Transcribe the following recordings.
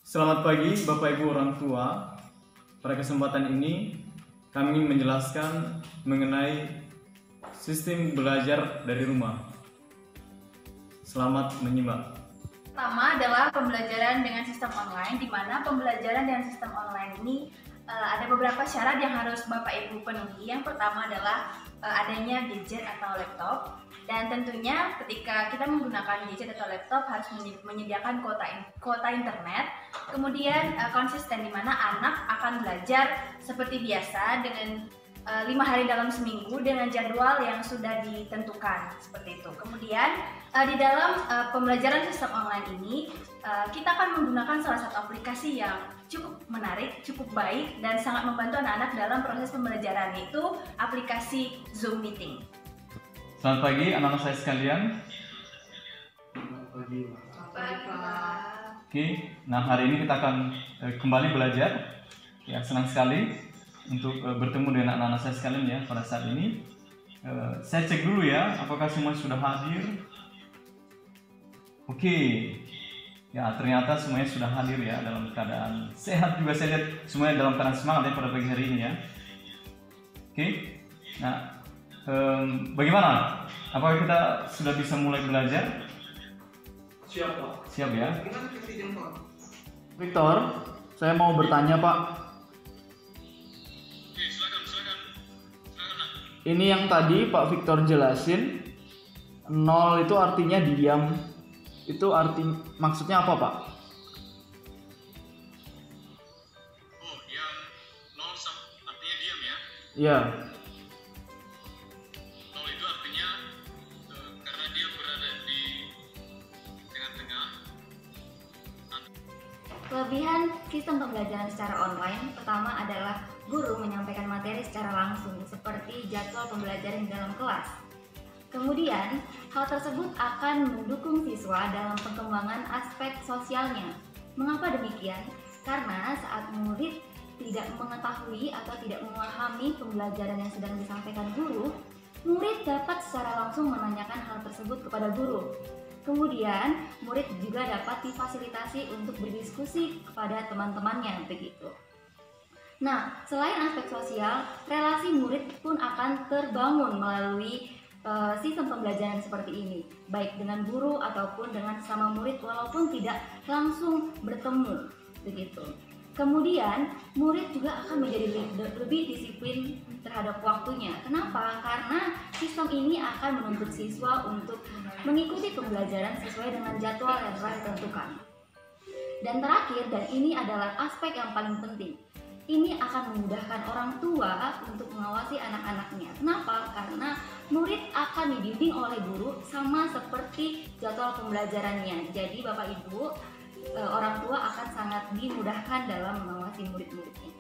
Selamat pagi Bapak Ibu orang tua. Pada kesempatan ini kami ingin menjelaskan mengenai sistem belajar dari rumah. Selamat menyimak. Pertama adalah pembelajaran dengan sistem online, di mana pembelajaran dengan sistem online ini ada beberapa syarat yang harus Bapak Ibu penuhi. Yang pertama adalah adanya gadget atau laptop, dan tentunya ketika kita menggunakan gadget atau laptop harus menyediakan kuota internet. Kemudian konsisten, di mana anak akan belajar seperti biasa dengan 5 hari dalam seminggu dengan jadwal yang sudah ditentukan seperti itu. Kemudian di dalam pembelajaran sistem online ini kita akan menggunakan salah satu aplikasi yang cukup menarik, cukup baik, dan sangat membantu anak-anak dalam proses pembelajaran, yaitu aplikasi Zoom Meeting. Selamat pagi anak-anak saya sekalian. Oke, nah hari ini kita akan kembali belajar. Ya, senang sekali untuk bertemu dengan anak-anak saya sekalian ya pada saat ini. Saya cek dulu ya, apakah semua sudah hadir. Oke, ya ternyata semuanya sudah hadir ya dalam keadaan sehat juga. Saya lihat semuanya dalam keadaan semangat ya pada pagi hari ini ya. Oke, nah bagaimana? Apakah kita sudah bisa mulai belajar? Siap, Pak. Siap ya. Victor, saya mau bertanya, Pak. Silakan. Ini yang tadi Pak Victor jelasin, 0 itu artinya diam. Itu maksudnya apa, Pak? Oh, yang 0 artinya diam ya. Iya. 0 itu artinya karena dia berada di tengah-tengah. Kelebihan sistem pembelajaran secara online pertama adalah guru menyampaikan materi secara langsung seperti jadwal pembelajaran di dalam kelas. Kemudian, hal tersebut akan mendukung siswa dalam pengembangan aspek sosialnya. Mengapa demikian? Karena saat murid tidak mengetahui atau tidak memahami pembelajaran yang sedang disampaikan guru, murid dapat secara langsung menanyakan hal tersebut kepada guru. Kemudian, murid juga dapat difasilitasi untuk berdiskusi kepada teman-temannya, begitu. Nah, selain aspek sosial, relasi murid pun akan terbangun melalui sistem pembelajaran seperti ini, baik dengan guru ataupun dengan sesama murid walaupun tidak langsung bertemu, begitu. Kemudian, murid juga akan menjadi lebih disiplin terhadap waktunya. Kenapa? Karena sistem ini akan menuntut siswa untuk mengikuti pembelajaran sesuai dengan jadwal yang telah ditentukan. Dan terakhir, dan ini adalah aspek yang paling penting, ini akan memudahkan orang tua untuk mengawasi anak-anaknya. Kenapa? Karena murid akan dibimbing oleh guru sama seperti jadwal pembelajarannya. Jadi Bapak Ibu, orang tua akan sangat dimudahkan dalam mengawasi murid-muridnya.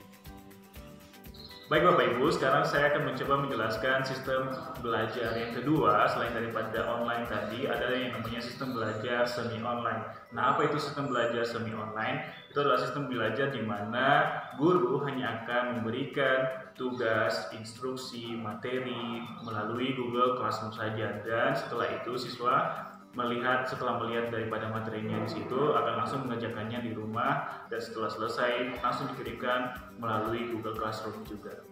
Baik Bapak Ibu, sekarang saya akan mencoba menjelaskan sistem belajar yang kedua selain daripada online tadi, adalah yang namanya sistem belajar semi online. Nah, apa itu sistem belajar semi online? Itu adalah sistem belajar di mana guru hanya akan memberikan tugas, instruksi, materi melalui Google Classroom saja, dan setelah itu siswa setelah melihat daripada materinya di situ akan langsung mengerjakannya di rumah, dan setelah selesai langsung dikirimkan melalui Google Classroom juga.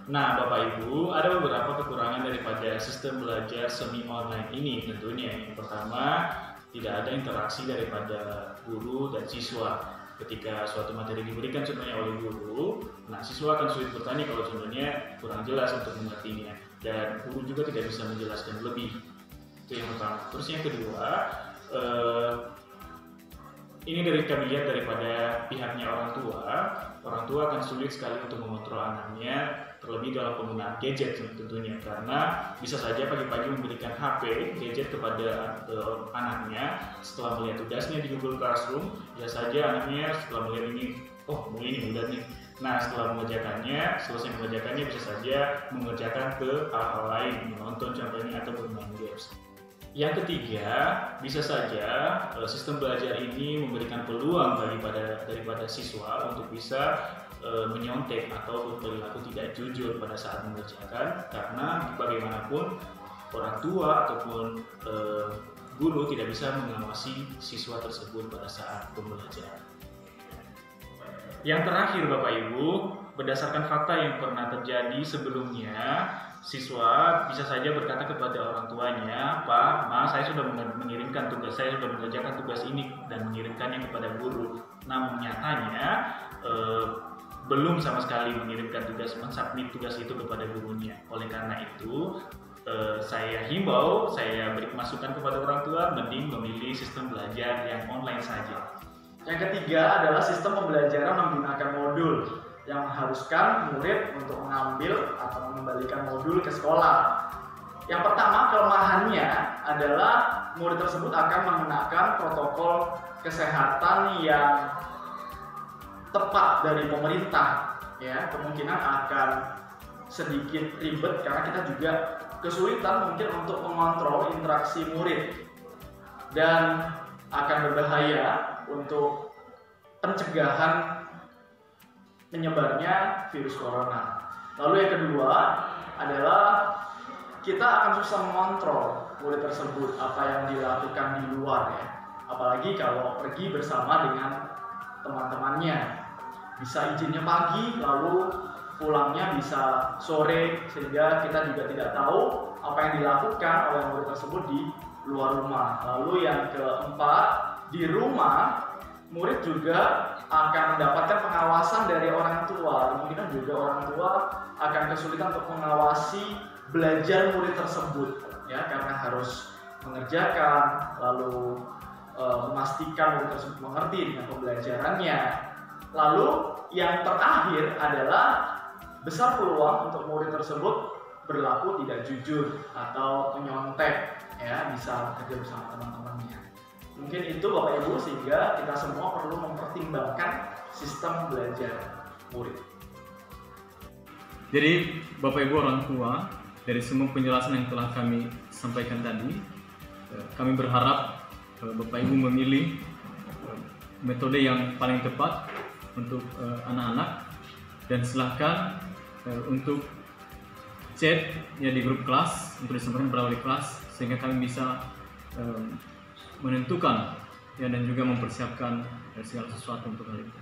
Nah, Bapak Ibu, ada beberapa kekurangan daripada sistem belajar semi online ini tentunya. Yang pertama, tidak ada interaksi daripada guru dan siswa. Ketika suatu materi diberikan contohnya oleh guru, nah siswa akan sulit bertanya kalau contohnya kurang jelas untuk mengertinya, dan guru juga tidak bisa menjelaskan lebih. Itu yang pertama. Terus yang kedua, ini kami lihat daripada pihaknya orang tua akan sulit sekali untuk mengontrol anaknya, terlebih dalam penggunaan gadget tentunya, karena bisa saja pagi-pagi memberikan HP gadget kepada anaknya setelah melihat tugasnya di Google Classroom. Bisa saja anaknya setelah melihat ini, oh ini mudah nih. Nah, setelah selesai mengerjakannya bisa saja mengerjakan ke hal-hal lain, menonton contohnya atau bermain games. Yang ketiga, bisa saja sistem belajar ini memberikan peluang daripada siswa untuk bisa menyontek atau berperilaku tidak jujur pada saat mengerjakan, karena bagaimanapun orang tua ataupun guru tidak bisa mengawasi siswa tersebut pada saat pembelajaran. Yang terakhir Bapak Ibu, berdasarkan fakta yang pernah terjadi sebelumnya, siswa bisa saja berkata kepada orang tuanya, "Pak, Ma, saya sudah mengirimkan tugas, saya sudah mengerjakan tugas ini dan mengirimkannya kepada guru." Namun nyatanya belum sama sekali mengirimkan tugas, mensubmit tugas itu kepada gurunya. Oleh karena itu, saya himbau, saya beri masukan kepada orang tua, mending memilih sistem belajar yang online saja. Yang ketiga adalah sistem pembelajaran menggunakan modul yang mengharuskan murid untuk mengambil atau mengembalikan modul ke sekolah. Yang pertama, kelemahannya adalah murid tersebut akan menggunakan protokol kesehatan yang tepat dari pemerintah, ya. Kemungkinan akan sedikit ribet karena kita juga kesulitan mungkin untuk mengontrol interaksi murid, dan akan berbahaya untuk pencegahan menyebarnya virus corona. Lalu yang kedua adalah kita akan susah mengontrol murid tersebut apa yang dilakukan di luar, ya. Apalagi kalau pergi bersama dengan teman-temannya, bisa izinnya pagi lalu pulangnya bisa sore, sehingga kita juga tidak tahu apa yang dilakukan oleh murid tersebut di luar rumah. Lalu yang keempat, di rumah murid juga akan mendapatkan pengawasan dari orang tua. Kemungkinan juga orang tua akan kesulitan untuk mengawasi belajar murid tersebut, ya, karena harus mengerjakan lalu memastikan murid tersebut mengerti dengan pembelajarannya. Lalu yang terakhir adalah besar peluang untuk murid tersebut berlaku tidak jujur atau menyontek, ya, bisa kerja bersama teman-temannya. Mungkin itu Bapak Ibu, sehingga kita semua perlu mempertimbangkan sistem belajar murid. Jadi Bapak Ibu orang tua, dari semua penjelasan yang telah kami sampaikan tadi, kami berharap Bapak Ibu memilih metode yang paling tepat untuk anak-anak, dan silahkan untuk chat ya di grup kelas untuk disampaikan pada wali kelas, sehingga kami bisa menentukan ya dan juga mempersiapkan segala sesuatu untuk hal itu.